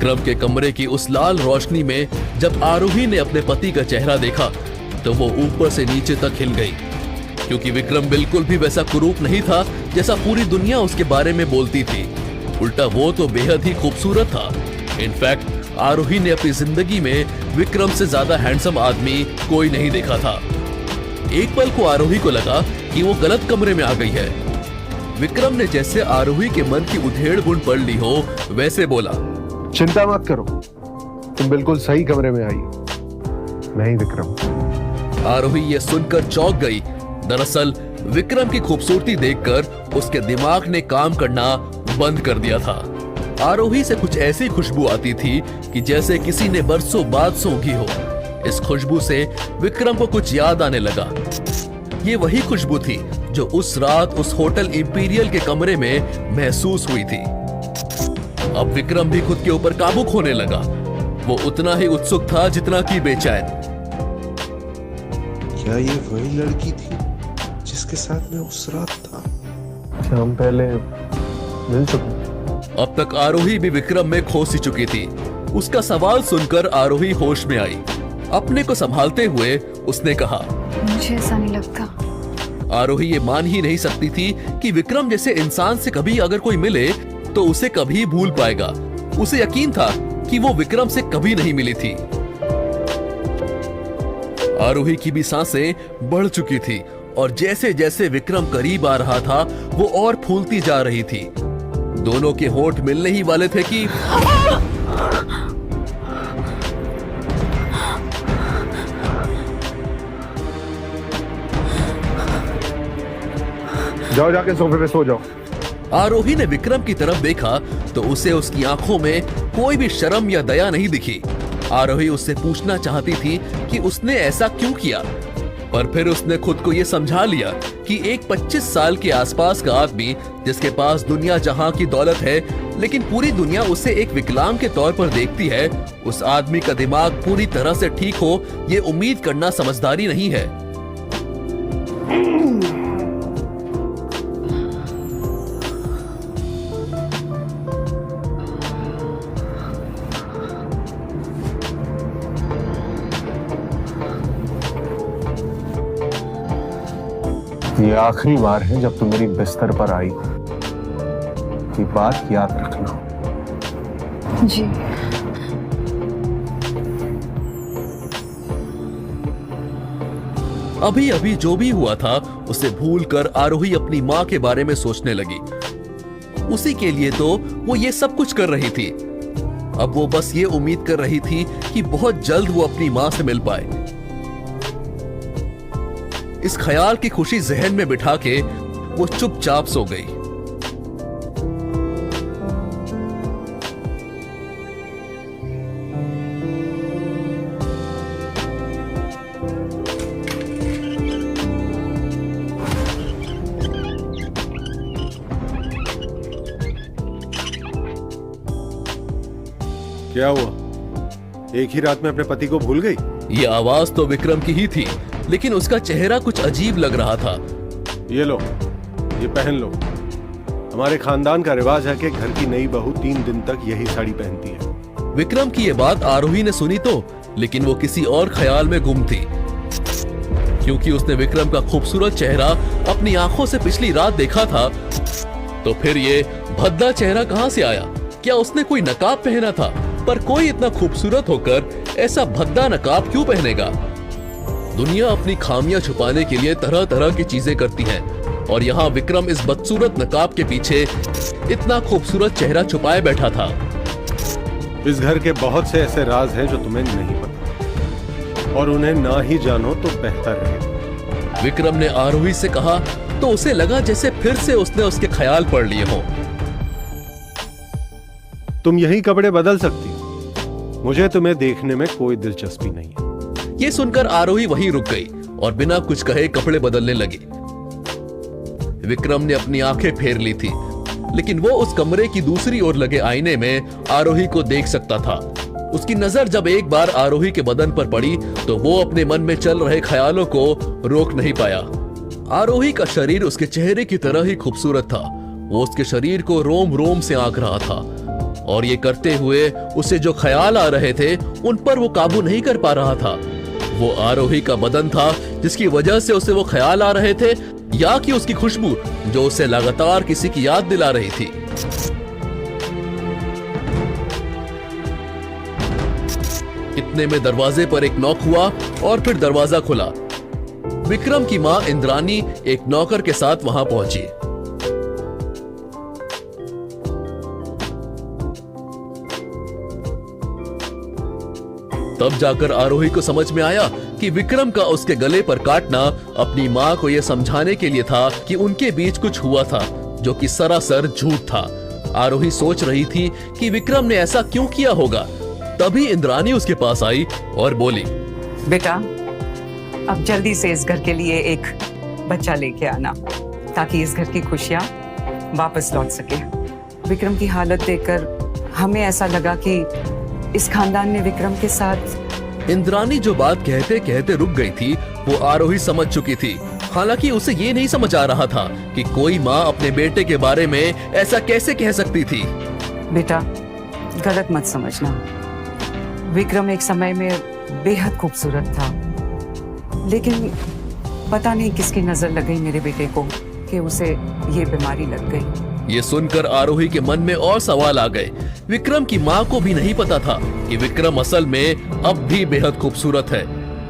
विक्रम के कमरे की उस लाल रोशनी में जब आरोही ने अपने पति का चेहरा देखा तो वो ऊपर से नीचे तक हिल गई, क्योंकि विक्रम बिल्कुल भी वैसा कुरूप नहीं था जैसा पूरी दुनिया उसके बारे में बोलती थी। उल्टा वो तो बेहद ही खूबसूरत था। इनफैक्ट आरोही ने अपनी जिंदगी में विक्रम से ज्यादा हैंडसम आदमी कोई नहीं देखा था। एक पल को आरोही को लगा कि वो गलत कमरे में आ गई है। विक्रम ने जैसे आरोही के मन की उधेड़ बुन पढ़ ली हो वैसे बोला, चिंता मत करो, तुम बिल्कुल सही कमरे में आई। नहीं विक्रम। आरोही ये सुनकर चौंक गई। दरअसल विक्रम की खूबसूरती देखकर उसके दिमाग ने काम करना बंद कर दिया था। आरोही से कुछ ऐसी खुशबू आती थी कि जैसे किसी ने बरसों बाद सूंघी हो। इस खुशबू से विक्रम को कुछ याद आने लगा। ये वही खुशबू थी जो उस रात उस होटल इंपीरियल के कमरे में महसूस हुई थी। अब विक्रम भी खुद के ऊपर काबू खोने लगा। वो उतना ही उत्सुक था जितना कि बेचैन। क्या ये वही लड़की थी जिसके साथ मैं उस रात था? क्या हम पहले मिल चुके? अब तक आरोही भी विक्रम में खो सी चुकी थी। उसका सवाल सुनकर आरोही होश में आई। अपने को संभालते हुए उसने कहा, मुझे ऐसा नहीं लगता। आरोही ये मान ही नहीं सकती थी कि विक्रम जैसे इंसान से कभी अगर कोई मिले तो उसे कभी भूल पाएगा। उसे यकीन था कि वो विक्रम से कभी नहीं मिली थी। आरोही की भी सांसें बढ़ चुकी थी और जैसे जैसे विक्रम करीब आ रहा था वो और फूलती जा रही थी। दोनों के होंठ मिलने ही वाले थे कि जाओ जाके सोफे पे सो जाओ। आरोही ने विक्रम की तरफ देखा तो उसे उसकी आंखों में कोई भी शर्म या दया नहीं दिखी। आरोही उससे पूछना चाहती थी कि उसने ऐसा क्यों किया, पर फिर उसने खुद को यह समझा लिया कि एक 25 साल के आसपास का आदमी जिसके पास दुनिया जहां की दौलत है लेकिन पूरी दुनिया उसे एक विकलांग के तौर पर देखती है, उस आदमी का दिमाग पूरी तरह से ठीक हो ये उम्मीद करना समझदारी नहीं है। ये आखिरी बार है जब तुम मेरी बिस्तर पर आई। ये बात याद रखना। जी। अभी अभी जो भी हुआ था उसे भूलकर आरोही अपनी माँ के बारे में सोचने लगी। उसी के लिए तो वो ये सब कुछ कर रही थी। अब वो बस ये उम्मीद कर रही थी कि बहुत जल्द वो अपनी माँ से मिल पाए। इस ख्याल की खुशी जहन में बिठा के वो चुपचाप सो गई। क्या हुआ? एक ही रात में अपने पति को भूल गई? ये आवाज तो विक्रम की ही थी, लेकिन उसका चेहरा कुछ अजीब लग रहा था। ये लो, ये पहन लो। हमारे खानदान का रिवाज है कि घर की नई बहू 3 दिन तक यही साड़ी पहनती है। विक्रम की ये बात आरोही ने सुनी तो, लेकिन वो किसी और ख्याल में गुम थी, क्योंकि उसने विक्रम का खूबसूरत चेहरा अपनी आंखों से पिछली रात देखा था। तो फिर ये भद्दा चेहरा कहां से आया? क्या उसने कोई नकाब पहना था? पर कोई इतना खूबसूरत होकर ऐसा भद्दा नकाब क्यों पहनेगा? दुनिया अपनी खामियां छुपाने के लिए तरह तरह की चीजें करती है, और यहाँ विक्रम इस बदसूरत नकाब के पीछे इतना खूबसूरत चेहरा छुपाए बैठा था। इस घर के बहुत से ऐसे राज हैं जो तुम्हें नहीं पता, और उन्हें ना ही जानो तो बेहतर है। विक्रम ने आरोही से कहा तो उसे लगा जैसे फिर से उसने उसके ख्याल पढ़ लिए हों। तुम यही कपड़े बदल सकती हो, मुझे तुम्हें देखने में कोई दिलचस्पी नहीं है। ये सुनकर आरोही वहीं रुक गई और बिना कुछ कहे कपड़े बदलने लगी। विक्रम ने अपनी आंखें फेर ली थी, लेकिन वो उस कमरे की दूसरी ओर लगे आईने में आरोही को देख सकता था। उसकी नजर जब एक बार आरोही के बदन पर पड़ी तो वो अपने मन में चल रहे ख्यालों को रोक नहीं पाया। आरोही का शरीर उसके चेहरे की तरह ही खूबसूरत था। वो उसके शरीर को रोम रोम से आंक रहा था और ये करते हुए उसे जो ख्याल आ रहे थे उन पर वो काबू नहीं कर पा रहा था। वो आरोही का बदन था जिसकी वजह से उसे वो ख्याल आ रहे थे, या कि उसकी खुशबू जो उसे लगातार किसी की याद दिला रही थी। इतने में दरवाजे पर एक नॉक हुआ और फिर दरवाजा खुला। विक्रम की मां इंद्रानी एक नौकर के साथ वहां पहुंची। तब जाकर आरोही को समझ में आया कि विक्रम का उसके गले पर काटना अपनी मां को यह समझाने के लिए था कि उनके बीच कुछ हुआ था, जो कि सरासर झूठ था। आरोही सोच रही थी कि विक्रम ने ऐसा क्यों किया होगा। तभी इंद्रानी उसके पास आई और बोली, बेटा अब जल्दी से इस घर के लिए एक बच्चा लेके आना, ताकि इस घर की खुशियां वापस लौट सके। विक्रम की हालत देखकर हमें ऐसा लगा कि इस खानदान ने विक्रम के साथ। इंद्रानी जो बात कहते कहते रुक गई थी, वो आरोही समझ चुकी थी। हालांकि उसे ये नहीं समझ आ रहा था कि कोई माँ अपने बेटे के बारे में ऐसा कैसे कह सकती थी। बेटा गलत मत समझना, विक्रम एक समय में बेहद खूबसूरत था, लेकिन पता नहीं किसकी नजर लग गई मेरे बेटे को कि उसे ये बीमारी लग गई। ये सुनकर आरोही के मन में और सवाल आ गए। विक्रम की माँ को भी नहीं पता था कि विक्रम असल में अब भी बेहद खूबसूरत है।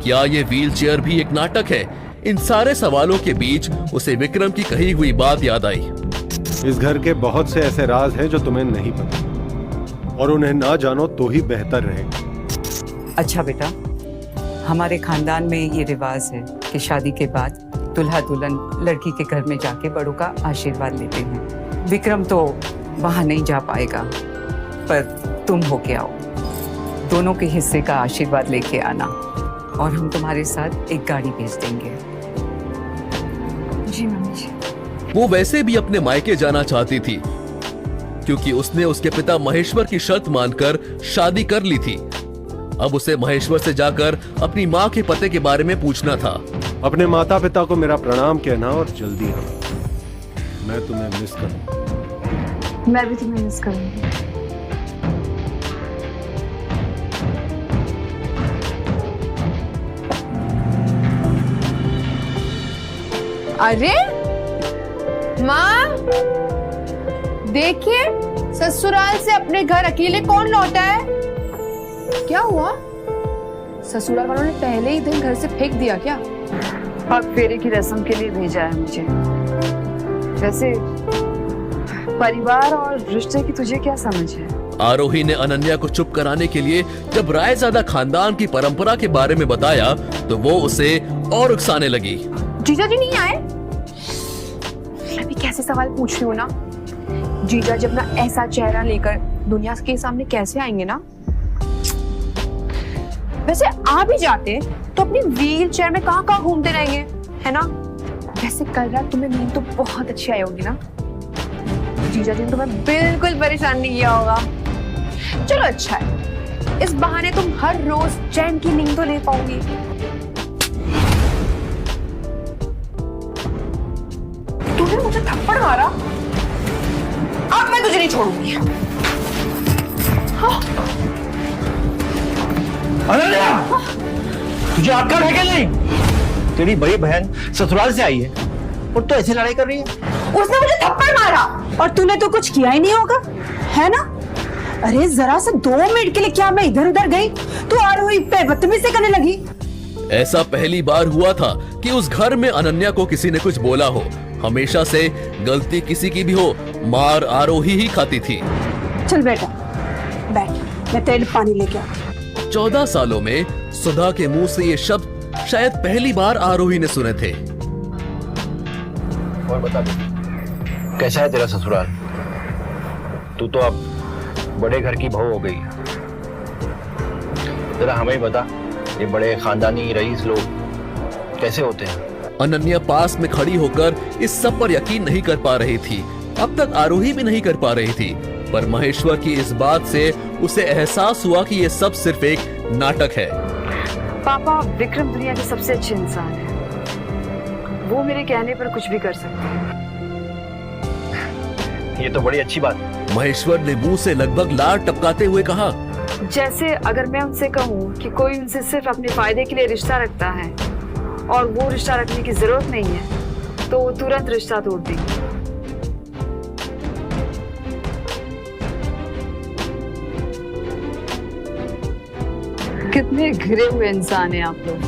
क्या ये व्हीलचेयर भी एक नाटक है? इन सारे सवालों के बीच उसे विक्रम की कही हुई बात याद आई। इस घर के बहुत से ऐसे राज हैं जो तुम्हें नहीं पता, और उन्हें ना जानो तो ही बेहतर रहेगा। अच्छा बेटा, हमारे खानदान में ये रिवाज है कि शादी के बाद दुल्हा दुल्हन लड़की के घर में जाके बड़ों का आशीर्वाद लेते हैं। विक्रम तो वहां नहीं जा पाएगा, पर तुम होके आओ, दोनों के हिस्से का आशीर्वाद लेके आना, और हम तुम्हारे साथ एक गाड़ी भेज देंगे। जी मम्मी जी। वो वैसे भी अपने मायके जाना चाहती थी, क्योंकि उसने उसके पिता महेश्वर की शर्त मानकर शादी कर ली थी। अब उसे महेश्वर से जाकर अपनी माँ के पते के बारे में पूछना था। अपने माता पिता को मेरा प्रणाम कहना और जल्दी आना, मैं तुम्हें मिस करूंगा। मैं भी तुम्हें मिस करूंगी। अरे माँ, देखिए ससुराल से अपने घर अकेले कौन लौटा है? क्या हुआ? ससुराल वालों ने पहले ही दिन घर से फेंक दिया क्या? अब फेरे की रस्म के लिए भेजा है मुझे। वैसे परिवार और रिश्ते की तुझे क्या समझ है? आरोही ने अनन्या को चुप कराने के लिए जब रायजादा खानदान की परंपरा के बारे में बताया तो वो उसे और उकसाने लगी। जीजा जी नहीं आए? अभी कैसे सवाल पूछ रही हो ना? जीजा जब ना ऐसा चेहरा लेकर दुनिया के सामने कैसे आएंगे ना? वैसे आ भी जाते तो अपनी व्हील चेयर में कहाँ घूमते रहेंगे, है ना? वैसे कल रात तुम्हें नींद तो बहुत अच्छी आई होगी ना? जीजा जी ने तुम्हें बिल्कुल परेशान नहीं किया होगा। चलो अच्छा है, इस बहाने तुम हर रोज चैन की नींद तो ले पाओगी। तूने मुझे थप्पड़ मारा, अब मैं तुझे नहीं छोड़ूंगी। हाँ। अनन्या, तुझे अक्ल है क्या नहीं? तेरी बड़ी बहन ससुराल से आई है और तो ऐसे लड़ाई कर रही है। उसने मुझे थप्पड़ मारा और तूने तो कुछ किया ही नहीं होगा, है ना? अरे जरा सा 2 मिनट के लिए क्या मैं इधर उधर गई तो आरोही पे बदतमीजी करने लगी। ऐसा पहली बार हुआ था कि उस घर में अनन्या को किसी ने कुछ बोला हो। हमेशा से गलती किसी की भी हो, मार आरोही ही खाती थी। चल बेटा बैठ, मैं तेरे लिए पानी लेके आता। 14 सालों में सुधा के मुंह से ये शब्द शायद पहली बार आरोही ने सुने थे। और बता दे, कैसा है तेरा ससुराल? तू तो अब बड़े घर की बहू हो गई। जरा हमें ही बता, ये बड़े खानदानी रईस लोग कैसे होते हैं? अनन्या पास में खड़ी होकर इस सब पर यकीन नहीं कर पा रही थी। अब तक आरोही भी नहीं कर पा रही थी, पर महेश्वर की इस बात से उसे एहसास हुआ कि ये सब सिर्फ एक नाटक है। पापा, विक्रम दुनिया के सबसे अच्छे इंसान है। वो मेरे कहने पर कुछ भी कर सकते हैं। ये तो बड़ी अच्छी बात है। महेश्वर ने मुंह से लगभग लार टपकाते हुए कहा, जैसे अगर मैं उनसे कहूँ कि कोई उनसे सिर्फ अपने फायदे के लिए रिश्ता रखता है और वो रिश्ता रखने की जरूरत नहीं है तो वो तुरंत रिश्ता तोड़ देगी। कितने घिरे हुए इंसान हैं आप लोग।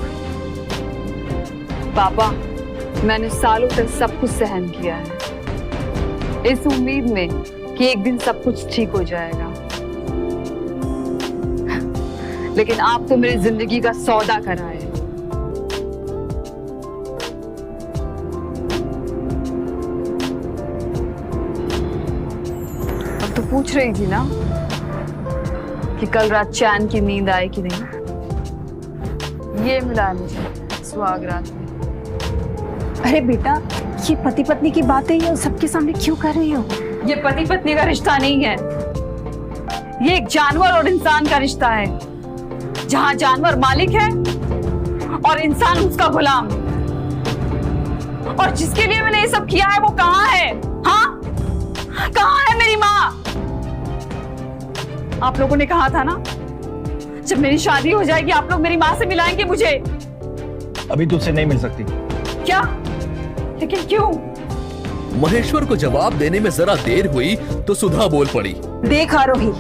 पापा, मैंने सालों तक सब कुछ सहन किया है इस उम्मीद में कि एक दिन सब कुछ ठीक हो जाएगा, लेकिन आप तो मेरी जिंदगी का सौदा कराए। अब तो पूछ रही थी ना कि कल रात चैन की नींद आए कि नहीं। ये मिला है मुझे सुहाग रात में। अरे बेटा, ये पति पत्नी की बातें ये सबके सामने क्यों कर रही हो? ये पति पत्नी का रिश्ता नहीं है, ये एक जानवर और इंसान का रिश्ता है, जहां जानवर मालिक है और इंसान उसका गुलाम। और जिसके लिए मैंने ये सब किया है वो कहाँ है? हाँ, कहाँ है मेरी माँ? आप लोगों ने कहा था ना, जब मेरी शादी हो जाएगी आप लोग मेरी माँ से मिलाएंगे मुझे। अभी तुझसे नहीं मिल सकती। क्या? लेकिन क्यों? महेश्वर को जवाब देने में जरा देर हुई तो सुधा बोल पड़ी, देख आरोही,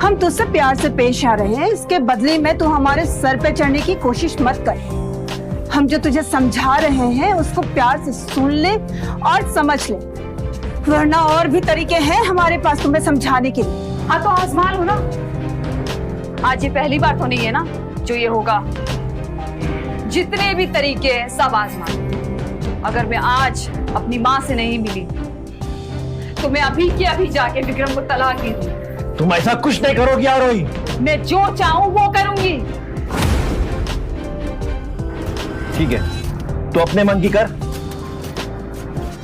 हम तुझसे प्यार से पेश आ रहे हैं, इसके बदले में तू हमारे सर पे चढ़ने की कोशिश मत कर। हम जो तुझे समझा रहे हैं उसको प्यार से सुन ले और समझ ले, वरना और भी तरीके हैं हमारे पास तुम्हें समझाने के लिए। हाँ तो आजमा लो ना। आज ये पहली बार तो नहीं है ना जो ये होगा। जितने भी तरीके हैं सब आजमा लो। अगर मैं आज अपनी माँ से नहीं मिली तो मैं अभी के अभी जाके विक्रम को तलाक दे दूँ। तुम ऐसा कुछ नहीं करोगी आरोही। मैं जो चाहूँ वो करूंगी। ठीक है, तो अपने मन की कर,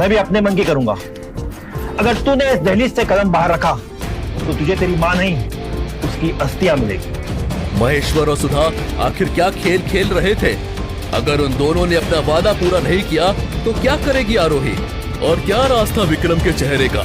मैं भी अपने मन की करूंगा। अगर तूने इस दहलीज से कदम बाहर रखा तो तुझे तेरी माँ नहीं उसकी अस्थियां मिलेगी। महेश्वर और सुधा आखिर क्या खेल खेल रहे थे? अगर उन दोनों ने अपना वादा पूरा नहीं किया तो क्या करेगी आरोही? और क्या रास्ता विक्रम के चेहरे का?